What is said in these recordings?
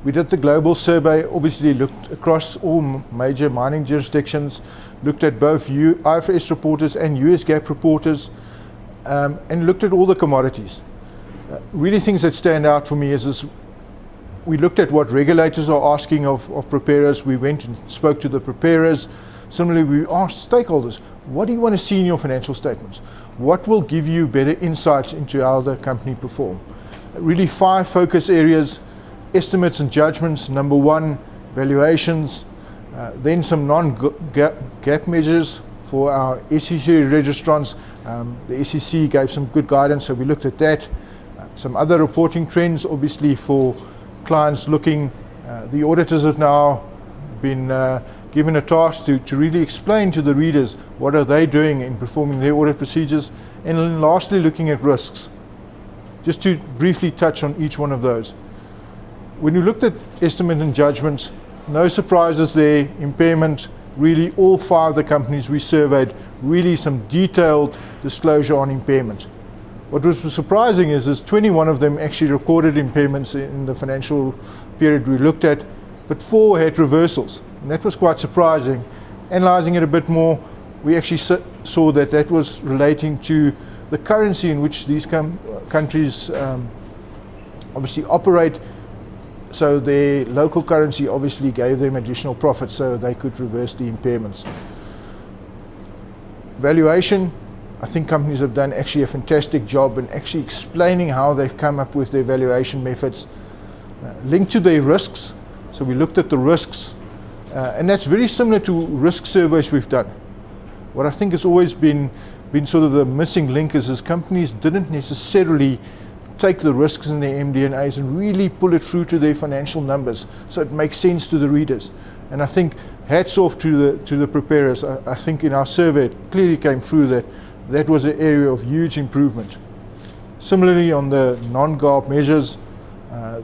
We did the global survey, obviously looked across all major mining jurisdictions, looked at both IFRS reporters and US GAAP reporters, and looked at all the commodities. Really things that stand out for me is we looked at what regulators are asking of preparers. We went and spoke to the preparers. Similarly, we asked stakeholders, what do you want to see in your financial statements? What will give you better insights into how the company perform? Really 5 focus areas: estimates and judgments, number 1, valuations, then some non-GAAP measures for our SEC registrants. The SEC gave some good guidance, so we looked at that. Some other reporting trends, obviously for clients looking, the auditors have now been given a task to really explain to the readers what are they doing in performing their audit procedures, and then lastly looking at risks. Just to briefly touch on each one of those. When you looked at estimate and judgments, no surprises there. Impairment, really all 5 of the companies we surveyed, really some detailed disclosure on impairment. What was surprising is 21 of them actually recorded impairments in the financial period we looked at, but 4 had reversals, and that was quite surprising. Analyzing it a bit more, we actually saw that that was relating to the currency in which these countries obviously operate. So their local currency obviously gave them additional profits, so they could reverse the impairments. Valuation, I think companies have done actually a fantastic job in actually explaining how they've come up with their valuation methods. Linked to their risks, so we looked at the risks, and that's very similar to risk surveys we've done. What I think has always been sort of the missing link is companies didn't necessarily take the risks in their MD&As and really pull it through to their financial numbers so it makes sense to the readers. And I think hats off to the preparers. I think in our survey it clearly came through that was an area of huge improvement. Similarly, on the non-GAAP measures,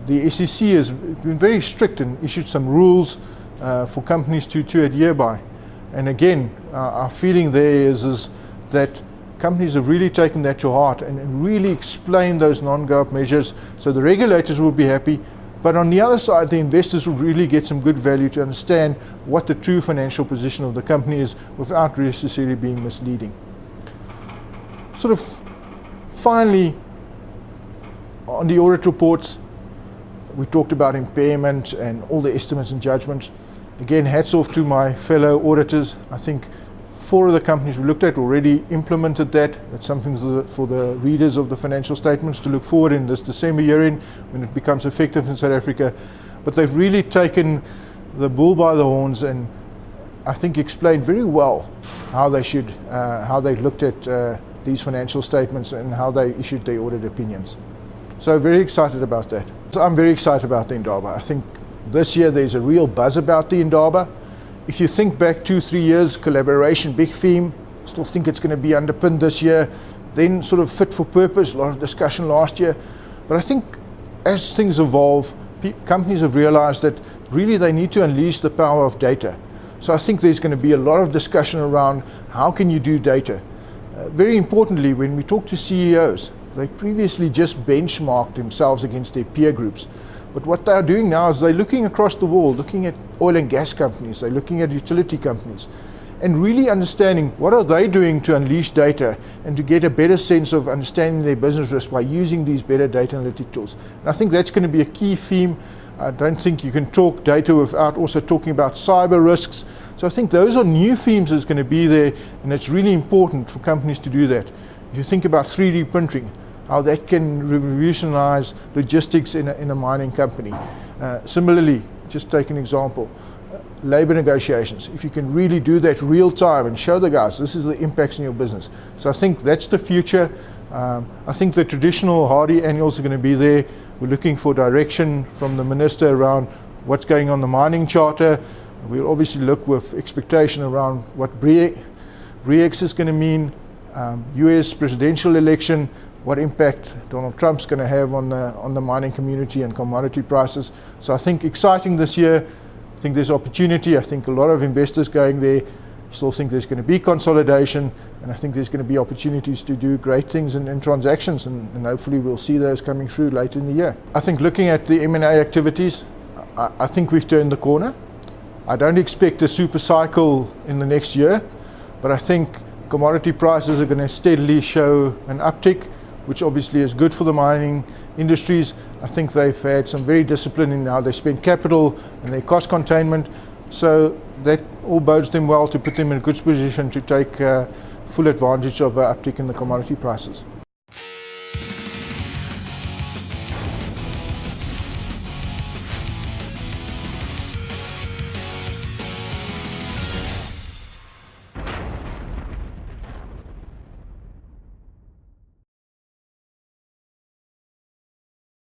the SEC has been very strict and issued some rules for companies to adhere by. And again, our feeling there is that companies have really taken that to heart and really explained those non-GAAP measures, so the regulators will be happy, but on the other side the investors will really get some good value to understand what the true financial position of the company is without necessarily being misleading. Sort of finally, on the audit reports, we talked about impairment and all the estimates and judgments. Again, hats off to my fellow auditors. I think 4 of the companies we looked at already implemented that. That's something for the readers of the financial statements to look forward in this December year-end when it becomes effective in South Africa. But they've really taken the bull by the horns and I think explained very well how they've looked at these financial statements and how they issued their audit opinions. So very excited about that. So I'm very excited about the Indaba. I think this year there's a real buzz about the Indaba. If you think back 2-3 years, collaboration, big theme, still think it's going to be underpinned this year. Then sort of fit for purpose, a lot of discussion last year. But I think as things evolve, companies have realized that really they need to unleash the power of data. So I think there's going to be a lot of discussion around how can you do data. Very importantly, when we talk to CEOs, they previously just benchmarked themselves against their peer groups. But what they're doing now is they're looking across the world, looking at oil and gas companies, they're looking at utility companies, and really understanding what are they doing to unleash data and to get a better sense of understanding their business risk by using these better data analytic tools. And I think that's going to be a key theme. I don't think you can talk data without also talking about cyber risks. So I think those are new themes that's going to be there, and it's really important for companies to do that. If you think about 3D printing, how that can revolutionize logistics in a mining company. Similarly, just take an example, labor negotiations. If you can really do that real time and show the guys this is the impacts in your business. So I think that's the future. I think the traditional hardy annuals are going to be there. We're looking for direction from the minister around what's going on the mining charter. We'll obviously look with expectation around what BRICS is going to mean, US presidential election, what impact Donald Trump's going to have on the mining community and commodity prices. So I think exciting this year. I think there's opportunity. I think a lot of investors going there. Still think there's going to be consolidation, and I think there's going to be opportunities to do great things in transactions, and hopefully we'll see those coming through later in the year. I think looking at the M&A activities, I think we've turned the corner. I don't expect a super cycle in the next year, but I think commodity prices are going to steadily show an uptick, which obviously is good for the mining industries. I think they've had some very discipline in how they spend capital and their cost containment, so that all bodes them well to put them in a good position to take full advantage of an uptick in the commodity prices.